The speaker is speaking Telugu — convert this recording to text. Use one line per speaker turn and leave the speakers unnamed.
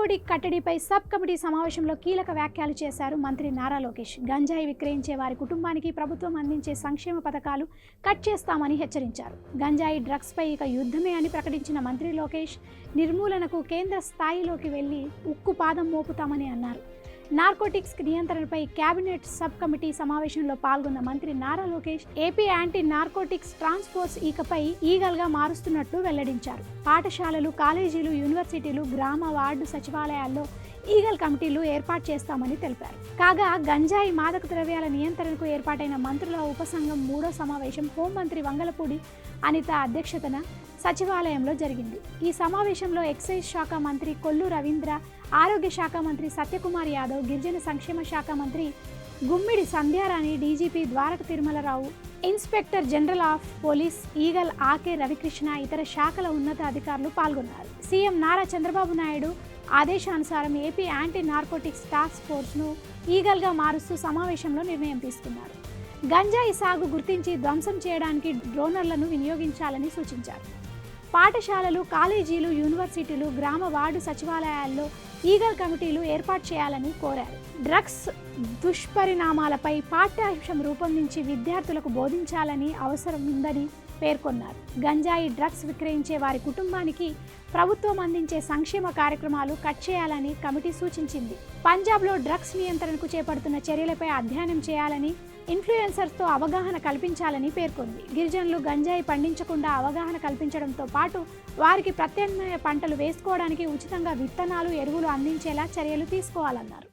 నార్కోటిక్ కట్టడిపై సబ్ కమిటీ సమావేశంలో కీలక వ్యాఖ్యలు చేశారు మంత్రి నారా లోకేష్. గంజాయి విక్రయించే వారి కుటుంబానికి ప్రభుత్వం అందించే సంక్షేమ పథకాలు కట్ చేస్తామని హెచ్చరించారు. గంజాయి డ్రగ్స్పై ఇక యుద్ధమే అని ప్రకటించిన మంత్రి లోకేష్ నిర్మూలనకు కేంద్ర స్థాయిలోకి వెళ్లి ఉక్కు పాదం మోపుతామని అన్నారు. నార్కోటిక్స్ నియంత్రణపై కేబినెట్ సబ్ కమిటీ సమావేశంలో పాల్గొన్న మంత్రి Nara Lokesh AP anti narcotics task force ఇకపై ఈగల్గా మారుస్తున్నట్లు వెల్లడించారు. పాఠశాలలు, కాలేజీలు, యూనివర్సిటీలు, గ్రామ వార్డు సచివాలయాల్లో ఈగల్ కమిటీలు ఏర్పాటు చేస్తామని తెలిపారు. కాగా గంజాయి మాదక ద్రవ్యాల నియంత్రణకు ఏర్పాటైన మంత్రుల ఉపసంఘం 3వ సమావేశం హోంమంత్రి వంగలపూడి అనిత అధ్యక్షతన సచివాలయంలో జరిగింది. ఈ సమావేశంలో ఎక్సైజ్ శాఖ మంత్రి కొల్లు రవీంద్ర, ఆరోగ్య శాఖ మంత్రి సత్యకుమార్ యాదవ్, గిరిజన సంక్షేమ శాఖ మంత్రి Gummidi Sandhyarani, DGP Dwaraka Tirumalarao, inspector general of police EAGLE Ake Ravikrishna, ఇతర శాఖల ఉన్నత అధికారులు పాల్గొన్నారు. సీఎం నారా చంద్రబాబు నాయుడు ఆదేశానుసారం ఏపీ యాంటీ నార్కోటిక్స్ టాస్క్ ఫోర్స్ను ఈగల్గా మారుస్తూ సమావేశంలో నిర్ణయం తీసుకున్నారు. గంజాయి సాగు గుర్తించి ధ్వంసం చేయడానికి డ్రోనర్లను వినియోగించాలని సూచించారు. పాఠశాలలు, కాలేజీలు, యూనివర్సిటీలు, గ్రామ వార్డు సచివాలయాల్లో ఈగల్ కమిటీలు ఏర్పాటు చేయాలని కోరారు. డ్రగ్స్ దుష్పరిణామాలపై పాఠ్యాంశం రూపొందించి విద్యార్థులకు బోధించాలని అవసరం ఉందని పేర్కొన్నారు. గంజాయి డ్రగ్స్ విక్రయించే వారి కుటుంబానికి ప్రభుత్వం అందించే సంక్షేమ కార్యక్రమాలు కట్ చేయాలని కమిటీ సూచించింది. పంజాబ్లో డ్రగ్స్ నియంత్రణకు చేపడుతున్న చర్యలపై అధ్యయనం చేయాలని, ఇన్ఫ్లుయెన్సర్స్తో అవగాహన కల్పించాలని పేర్కొంది. గిరిజనులు గంజాయి పండించకుండా అవగాహన కల్పించడంతో పాటు వారికి ప్రత్యామ్నాయ పంటలు వేసుకోవడానికి ఉచితంగా విత్తనాలు, ఎరువులు అందించేలా చర్యలు తీసుకోవాలన్నారు.